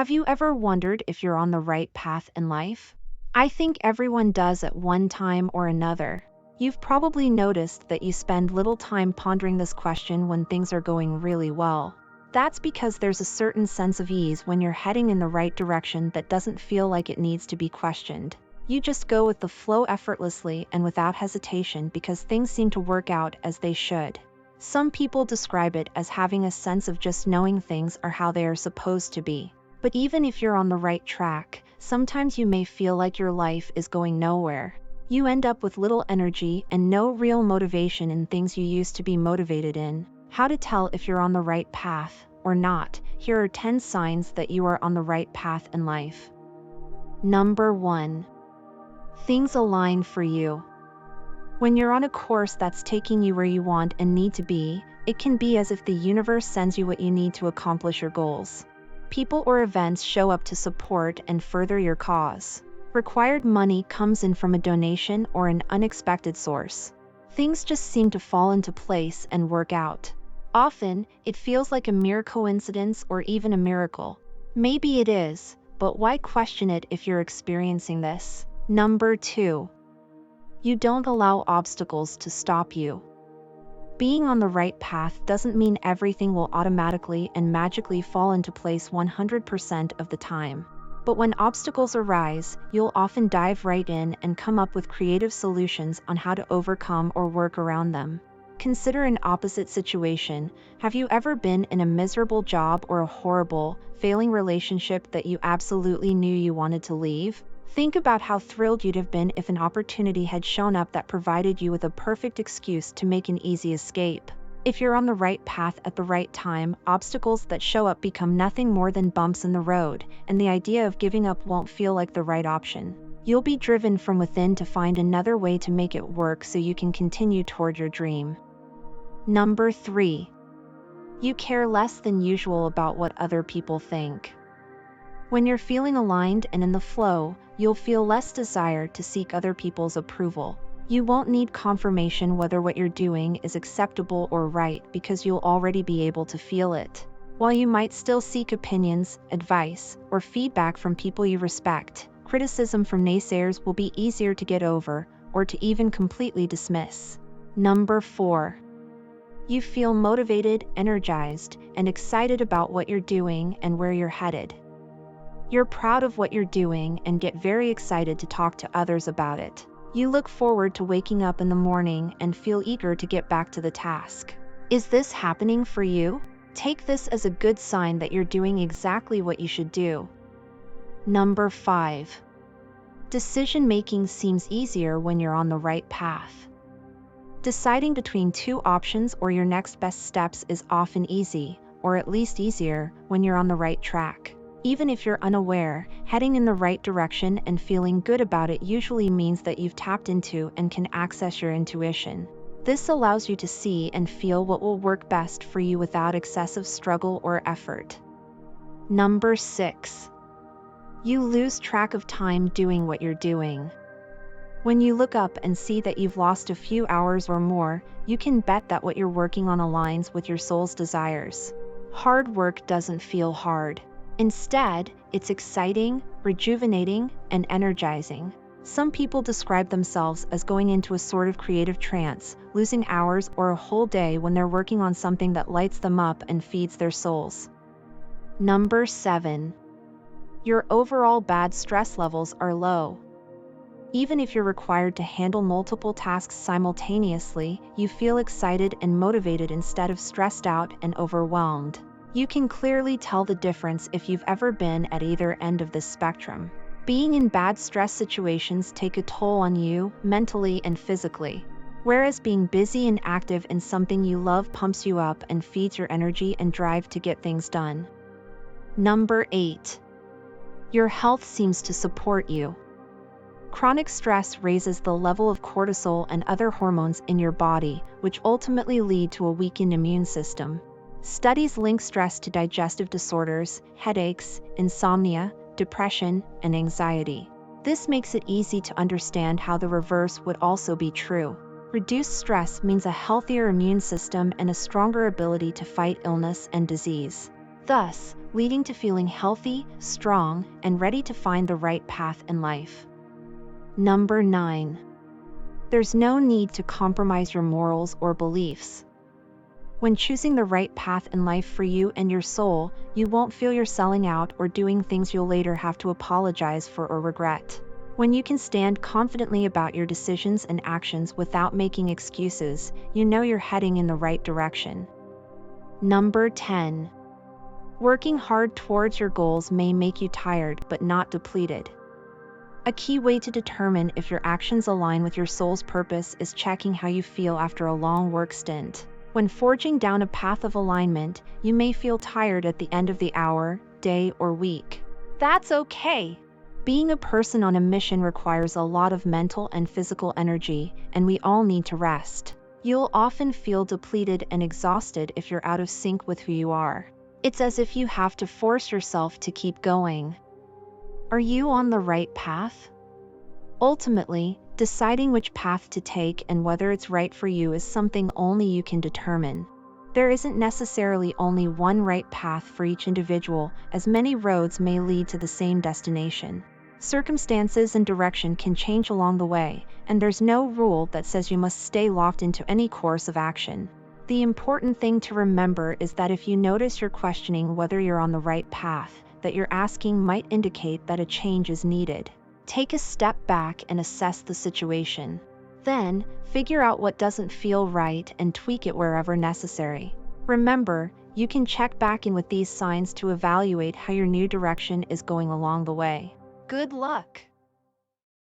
Have you ever wondered if you're on the right path in life? I think everyone does at one time or another. You've probably noticed that you spend little time pondering this question when things are going really well. That's because there's a certain sense of ease when you're heading in the right direction that doesn't feel like it needs to be questioned. You just go with the flow effortlessly and without hesitation because things seem to work out as they should. Some people describe it as having a sense of just knowing things are how they are supposed to be. But even if you're on the right track, sometimes you may feel like your life is going nowhere. You end up with little energy and no real motivation in things you used to be motivated in. How to tell if you're on the right path or not? Here are 10 signs that you are on the right path in life. Number 1. Things align for you. When you're on a course that's taking you where you want and need to be, it can be as if the universe sends you what you need to accomplish your goals. People or events show up to support and further your cause. Required money comes in from a donation or an unexpected source. Things just seem to fall into place and work out. Often, it feels like a mere coincidence or even a miracle. Maybe it is, but why question it if you're experiencing this? Number 2. You don't allow obstacles to stop you. Being on the right path doesn't mean everything will automatically and magically fall into place 100% of the time. But when obstacles arise, you'll often dive right in and come up with creative solutions on how to overcome or work around them. Consider an opposite situation. Have you ever been in a miserable job or a horrible, failing relationship that you absolutely knew you wanted to leave? Think about how thrilled you'd have been if an opportunity had shown up that provided you with a perfect excuse to make an easy escape. If you're on the right path at the right time, obstacles that show up become nothing more than bumps in the road, and the idea of giving up won't feel like the right option. You'll be driven from within to find another way to make it work so you can continue toward your dream. Number 3. You care less than usual about what other people think. When you're feeling aligned and in the flow, you'll feel less desire to seek other people's approval. You won't need confirmation whether what you're doing is acceptable or right because you'll already be able to feel it. While you might still seek opinions, advice, or feedback from people you respect, criticism from naysayers will be easier to get over or to even completely dismiss. Number 4. You feel motivated, energized, and excited about what you're doing and where you're headed. You're proud of what you're doing and get very excited to talk to others about it. You look forward to waking up in the morning and feel eager to get back to the task. Is this happening for you? Take this as a good sign that you're doing exactly what you should do. Number 5. Decision-making seems easier when you're on the right path. Deciding between two options or your next best steps is often easy, or at least easier, when you're on the right track. Even if you're unaware, heading in the right direction and feeling good about it usually means that you've tapped into and can access your intuition. This allows you to see and feel what will work best for you without excessive struggle or effort. Number 6. You lose track of time doing what you're doing. When you look up and see that you've lost a few hours or more, you can bet that what you're working on aligns with your soul's desires. Hard work doesn't feel hard. Instead, it's exciting, rejuvenating, and energizing. Some people describe themselves as going into a sort of creative trance, losing hours or a whole day when they're working on something that lights them up and feeds their souls. Number 7. Your overall bad stress levels are low. Even if you're required to handle multiple tasks simultaneously, you feel excited and motivated instead of stressed out and overwhelmed. You can clearly tell the difference if you've ever been at either end of this spectrum. Being in bad stress situations take a toll on you, mentally and physically. Whereas being busy and active in something you love pumps you up and feeds your energy and drive to get things done. Number 8. Your health seems to support you. Chronic stress raises the level of cortisol and other hormones in your body, which ultimately lead to a weakened immune system. Studies link stress to digestive disorders, headaches, insomnia, depression, and anxiety. This makes it easy to understand how the reverse would also be true. Reduced stress means a healthier immune system and a stronger ability to fight illness and disease. thus leading to feeling healthy, strong, and ready to find the right path in life. Number 9. There's no need to compromise your morals or beliefs. When choosing the right path in life for you and your soul, you won't feel you're selling out or doing things you'll later have to apologize for or regret. When you can stand confidently about your decisions and actions without making excuses, you know you're heading in the right direction. Number 10. Working hard towards your goals may make you tired but not depleted. A key way to determine if your actions align with your soul's purpose is checking how you feel after a long work stint. When forging down a path of alignment, you may feel tired at the end of the hour, day, or week. That's okay. Being a person on a mission requires a lot of mental and physical energy, and we all need to rest. You'll often feel depleted and exhausted if you're out of sync with who you are. It's as if you have to force yourself to keep going. Are you on the right path? Ultimately, deciding which path to take and whether it's right for you is something only you can determine. There isn't necessarily only one right path for each individual, as many roads may lead to the same destination. Circumstances and direction can change along the way, and there's no rule that says you must stay locked into any course of action. The important thing to remember is that if you notice you're questioning whether you're on the right path, that you're asking might indicate that a change is needed. Take a step back and assess the situation. Then, figure out what doesn't feel right and tweak it wherever necessary. Remember, you can check back in with these signs to evaluate how your new direction is going along the way. Good luck!